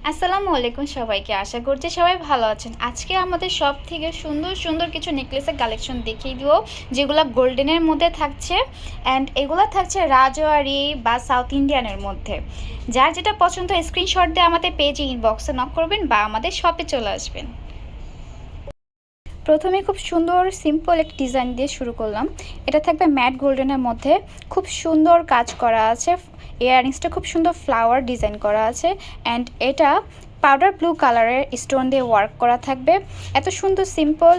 আসসালামু আলাইকুম সবাইকে। আশা করছি সবাই ভালো আছেন। আজকে আমাদের সব থেকে সুন্দর সুন্দর কিছু নেকলেসের কালেকশন দেখিয়ে দিব, যেগুলো গোল্ডেনের মধ্যে থাকছে অ্যান্ড এগুলো থাকছে রাজওয়ারি বা সাউথ ইন্ডিয়ানের মধ্যে। যার যেটা পছন্দ স্ক্রিনশট দিয়ে আমাদের পেজে ইনবক্সে নক করবেন বা আমাদের শপে চলে আসবেন। প্রথমে খুব সুন্দর সিম্পল একটা ডিজাইন দিয়ে শুরু করলাম। এটা থাকবে ম্যাট গোল্ডেনের মধ্যে, খুব সুন্দর কাজ করা আছে। ইয়াররিংসটা খুব সুন্দর ফ্লাওয়ার ডিজাইন করা আছে অ্যান্ড এটা পাউডার ব্লু কালারের স্টোন দিয়ে ওয়ার্ক করা থাকবে। এত সুন্দর সিম্পল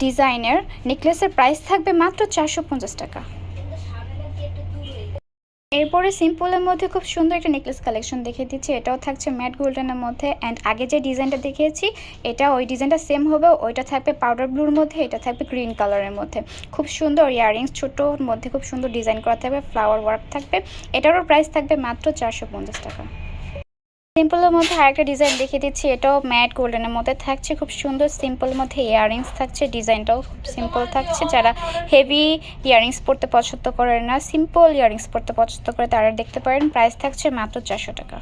ডিজাইনের নেকলেসের প্রাইস থাকবে মাত্র 450 টাকা। এরপরে সিম্পলের মধ্যে খুব সুন্দর একটা নেকলেস কালেকশন দেখিয়ে দিচ্ছি। এটাও থাকছে ম্যাট গোল্ডেনের মধ্যে অ্যান্ড আগে যে ডিজাইনটা দেখিয়েছি এটা ওই ডিজাইনটা সেম হবে। ওইটা থাকবে পাউডার ব্লুর মধ্যে, এটা থাকবে গ্রিন কালারের মধ্যে। খুব সুন্দর ইয়াররিংস, ছোটোর মধ্যে খুব সুন্দর ডিজাইন করা থাকবে, ফ্লাওয়ার ওয়ার্ক থাকবে। এটারও প্রাইস থাকবে মাত্র 450 টাকা। সিম্পলের মধ্যে আরেকটা ডিজাইন দেখিয়ে দিচ্ছি। এটাও ম্যাট গোল্ডেনের মধ্যে থাকছে, খুব সুন্দর সিম্পলের মধ্যে ইয়াররিংস থাকছে। ডিজাইনটাও খুব সিম্পল থাকছে। যারা হেভি ইয়াররিংস পরতে পছন্দ করে না, সিম্পল ইয়াররিংস পরতে পছন্দ করে তারা দেখতে পারেন। প্রাইস থাকছে মাত্র 400 টাকা।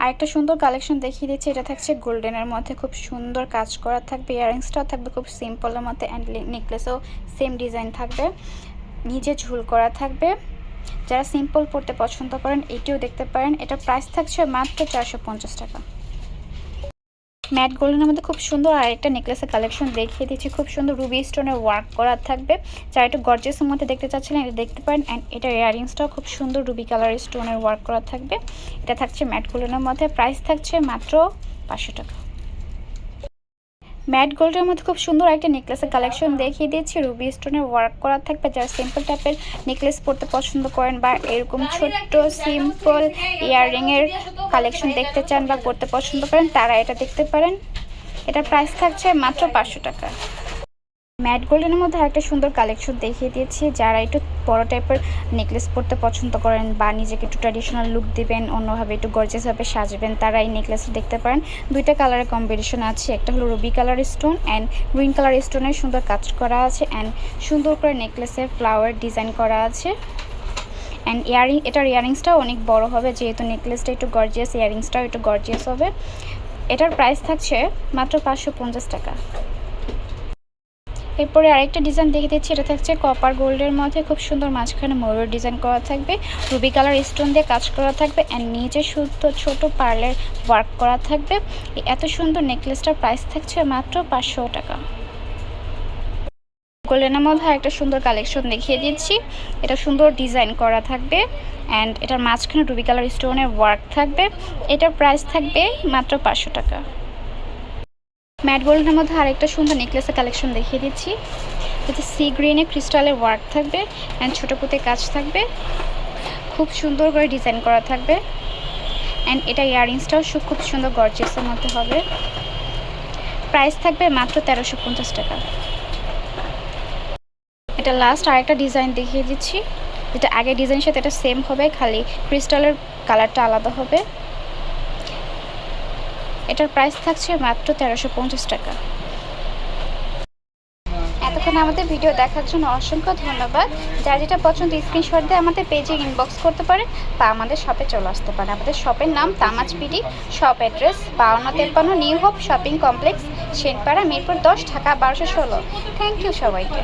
আরেকটা সুন্দর কালেকশন দেখিয়ে দিচ্ছি। এটা থাকছে গোল্ডেনের মধ্যে, খুব সুন্দর কাজ করা থাকবে। ইয়াররিংসটাও থাকবে খুব সিম্পলের মধ্যে অ্যান্ড নেকলেসও সেম ডিজাইন থাকবে, নিচে ঝুল করা থাকবে। যারা সিম্পল পরতে পছন্দ করেন এটিও দেখতে পারেন। এটা প্রাইস থাকছে মাত্র 450 টাকা। ম্যাট গোল্ডেনের মধ্যে খুব সুন্দর আরেকটা নেকলেসের কালেকশন দেখিয়ে দিচ্ছি। খুব সুন্দর রুবি স্টোনের ওয়ার্ক করা থাকবে। যারা একটু গর্জিয়াসের মধ্যে দেখতে চাচ্ছিলেন এটা দেখতে পারেন অ্যান্ড এটার ইয়াররিংসটাও খুব সুন্দর রুবি কালারের স্টোনের ওয়ার্ক করা থাকবে। এটা থাকছে ম্যাট গোল্ডেনের মধ্যে, প্রাইস থাকছে মাত্র 500 টাকা। ম্যাট গোল্ডের মধ্যে খুব সুন্দর একটা নেকলেসের কালেকশন দেখিয়ে দিয়েছি। রুবি স্টোনের ওয়ার্ক করা থাকবে। যারা সিম্পল টাইপের নেকলেস পরতে পছন্দ করেন বা এরকম ছোট্ট সিম্পল ইয়াররিংয়ের কালেকশন দেখতে চান বা পরতে পছন্দ করেন তারা এটা দেখতে পারেন। এটার প্রাইস থাকছে মাত্র 500 টাকা। ম্যাট গোল্ডেনের মধ্যে একটা সুন্দর কালেকশন দেখিয়ে দিয়েছি। যারা একটু বড় টাইপের নেকলেস পরতে পছন্দ করেন বা নিজেকে একটু ট্র্যাডিশনাল লুক দিবেন, অন্যভাবে একটু গর্জিয়াসভাবে সাজবেন, তারা এই নেকলেসটা দেখতে পারেন। দুইটা কালারের কম্বিনেশন আছে, একটা হলো Ruby colour stone and green colour স্টোনের সুন্দর কাজ করা আছে অ্যান্ড সুন্দর করে নেকলেসে ফ্লাওয়ার ডিজাইন করা আছে অ্যান্ড এটার ইয়াররিংসটাও অনেক বড় হবে, যেহেতু নেকলেসটা একটু গর্জিয়াস, ইয়াররিংসটাও একটু গর্জিয়াস হবে। এটার প্রাইস থাকছে মাত্র 550 টাকা। এরপরে আরেকটা ডিজাইন দেখে দিচ্ছি। এটা থাকছে কপার গোল্ডের মধ্যে, খুব সুন্দর মাঝখানে ময়ূর ডিজাইন করা থাকবে, রুবি কালার স্টোন দিয়ে কাজ করা থাকবে অ্যান্ড নিচে শুদ্ধ ছোট পার্লের ওয়ার্ক করা থাকবে। এত সুন্দর নেকলেসটার প্রাইস থাকছে মাত্র 500 টাকা। গোল্ডেনের মধ্যে একটা সুন্দর কালেকশন দেখিয়ে দিচ্ছি। এটা সুন্দর ডিজাইন করা থাকবে অ্যান্ড এটার মাঝখানে রুবি কালার স্টোনের ওয়ার্ক থাকবে। এটার প্রাইস থাকবে মাত্র 500 টাকা। ম্যাট গোল্ডের মধ্যে আরেকটা সুন্দর নেকলেসের কালেকশন দেখিয়ে দিচ্ছি। এতে সি গ্রিনে ক্রিস্টালের ওয়ার্ক থাকবে অ্যান্ড ছোটো পুঁতে কাজ থাকবে, খুব সুন্দর করে ডিজাইন করা থাকবে অ্যান্ড এটা ইয়াররিংসটাও খুব সুন্দর গর্জিয়াসের মধ্যে হবে। প্রাইস থাকবে মাত্র 1350 টাকা। এটা লাস্ট আরেকটা ডিজাইন দেখিয়ে দিচ্ছি। যেটা আগে ডিজাইনের সাথে এটা সেম হবে, খালি ক্রিস্টালের কালারটা আলাদা হবে। এটার প্রাইস থাকছে মাত্র 1350 টাকা। এতক্ষণ আমাদের ভিডিও দেখার জন্য অসংখ্য ধন্যবাদ। যার যেটা পছন্দ স্ক্রিনশট দিয়ে আমাদের পেজে ইনবক্স করতে পারেন বা আমাদের শপে চলে আসতে পারেন। আমাদের শপের নাম Tamaj BD, shop address 5253 new hope shopping complex, Senpara, Mirpur 10, Dhaka 1216। Thank you সবাইকে।